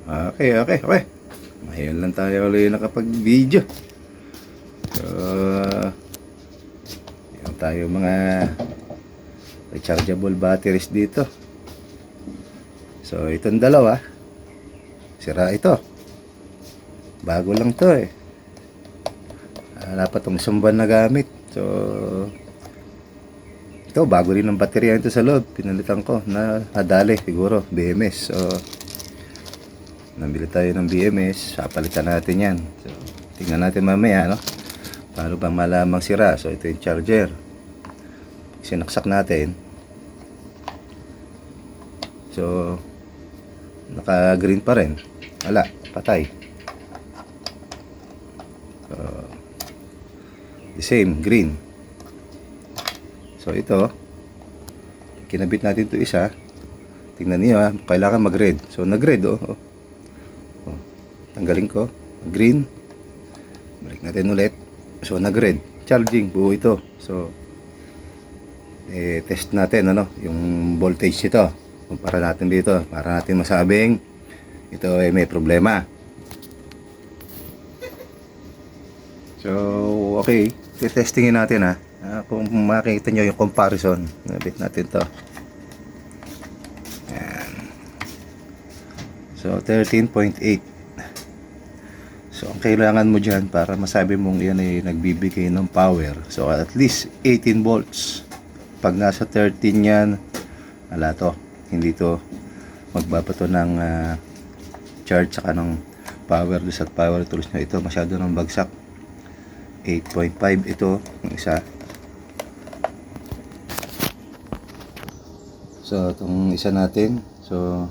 Okay. Ngayon lang tayo ulit nakapag-video. So, yung tayo mga rechargeable batteries dito. So, itong dalawa, sira ito. Bago lang to eh. Wala pa tong isang buwan na gamit. So, ito, bago rin ang baterya ito sa loob. Pinalitan ko na nadali siguro, BMS. So, nabili tayo ng BMS. Papalitan natin yan. So, tingnan natin mamaya, no? Paano ba malamang sira? So, ito yung charger. Sinaksak natin. So, naka-green pa rin. Wala, patay. So, the same, green. So, ito, kinabit natin ito isa. Tingnan niyo ha, kailangan mag-red. So, nag-red oh. Tanggalin ko, green. Balik natin ulit. So, nag-red. Charging, buo ito. So, test natin ano, yung voltage nito. Kumpara natin dito para natin masabing ito ay may problema. So, okay. Testingin natin ha. Kung makikita nyo yung comparison. Nabit natin to. Ayan. So, 13.8. So, ang kailangan mo dyan para masabi mong yan ay nagbibigay ng power. So, at least 18 volts. Pag nasa 13 yan, wala to. Hindi to magbabato ng charge saka ng power doon sa power tools na ito. Masyado ng bagsak. 8.5 ito, yung isa. So, itong isa natin. So,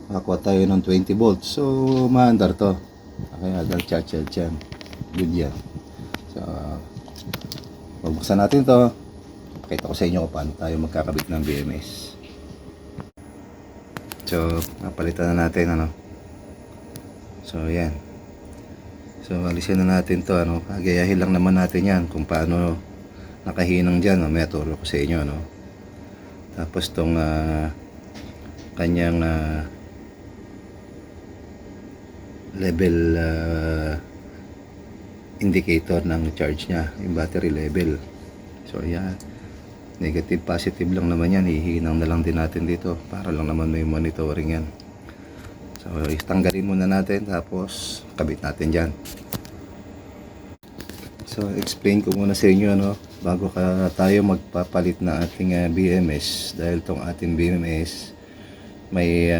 makakuha tayo ng 20 volts. So, maandar to. Kaya charge dyan. Good yan. So, magbuksan natin to. Pakita ko sa inyo kung paano tayo magkakabit ng BMS. So, napalitan na natin ano. So, yan. So, alisin na natin to ano. Agayahin lang naman natin yan kung paano nakahinang dyan. May turo ko sa inyo ano. Tapos tong kanyang level indicator ng charge nya, yung battery level. So yan, negative positive lang naman yan, hihinang na lang din natin dito para lang naman may monitoring yan. So tanggalin muna natin tapos kabit natin dyan. So explain ko muna sa inyo ano, bago tayo magpapalit na ating BMS, dahil tong ating BMS may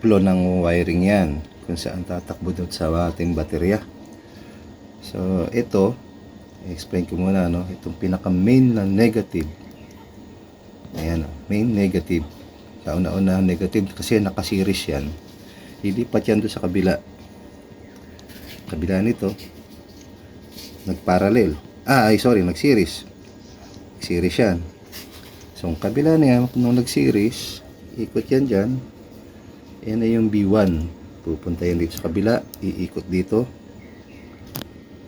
flow ng wiring yan kung saan tatakbo doon sa ating baterya. So ito, explain ko muna no, itong pinaka main na negative. Ayan, main negative. Sa una-una negative kasi naka-series yan. Ilipat yan doon sa kabila nito, nag-parallel. Nag-series. Series yan. So ang kabila niya nung nag-series, ikot yan dyan. Yan na yung B1. Pupunta yan dito sa kabila. Iikot dito.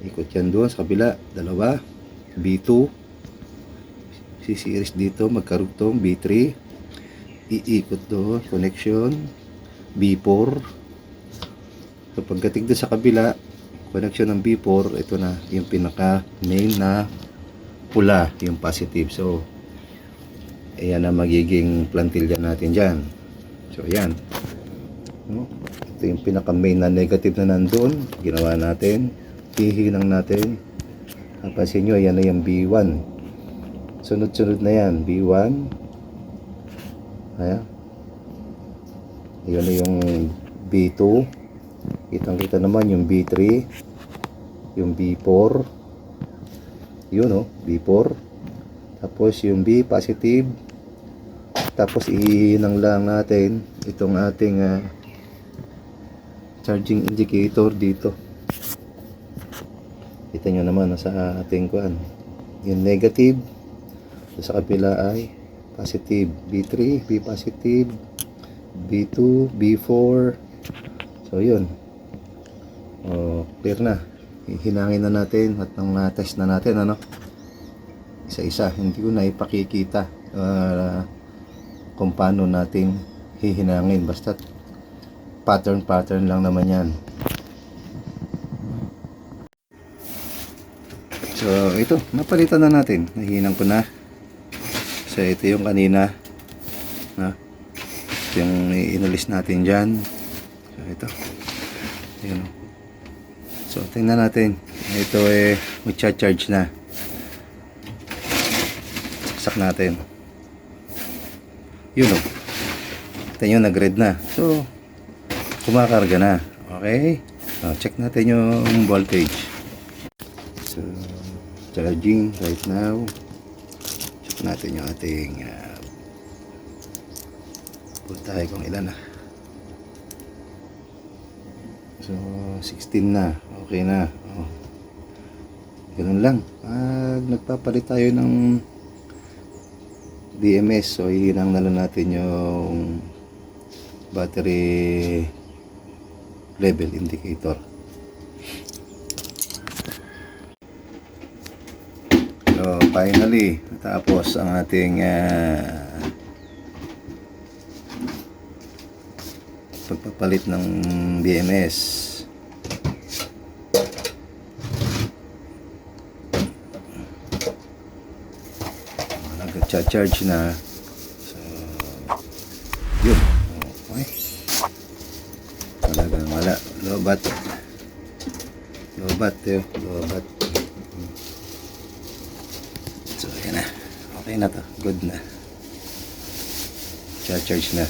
Ikot yan doon sa kabila. Dalawa. B2. Si-series dito. Magkarugtong. B3. Iikot doon. Connection. B4. So pagdating doon sa kabila, connection ng B4. Ito na yung pinaka main na pula. Yung positive. So ayan na magiging plantilla natin dyan. So ayan. Ito yung pinaka main na negative na nandun. Ginawa natin. Hihinang natin. Napansin nyo, yan na yung B1. Sunod-sunod na yan. B1. Ayan. Yan na yung B2. Kitang-kita naman yung B3. Yung B4. Yun o. B4. Tapos yung B positive. Tapos ihinang lang natin itong ating charging indicator dito. Kita nyo naman sa ating kuan, yung negative sa kabila ay positive. B3, B positive, B2, B4. So yun, clear na. Hinangin na natin at nang test na natin ano, isa-isa. Hindi ko na ipakikita kung paano natin hihinangin. Basta pattern lang naman yan. So ito, napalitan na natin. Nahinang ko na. So ito yung kanina, ito yung inulis natin dyan. So ito, yun. So tingnan natin. Ito magcha-charge na. Saksak natin. Yun o. Ito yung nag-red na. So kumakarga na. Okay. So, check natin yung voltage. So charging right now. Check natin yung ating voltage kung ilan na. So 16 na. Okay na. Ganun lang. Pag nagpapalit tayo ng BMS, so ihinang na lang natin yung battery level indicator. So finally, natapos ang ating pagpapalit ng BMS. Nag-charge na. So yun. Okay. Talagang wala. Lobat yun. Lobat. So yan na. Okay na to. Good na. Charge na.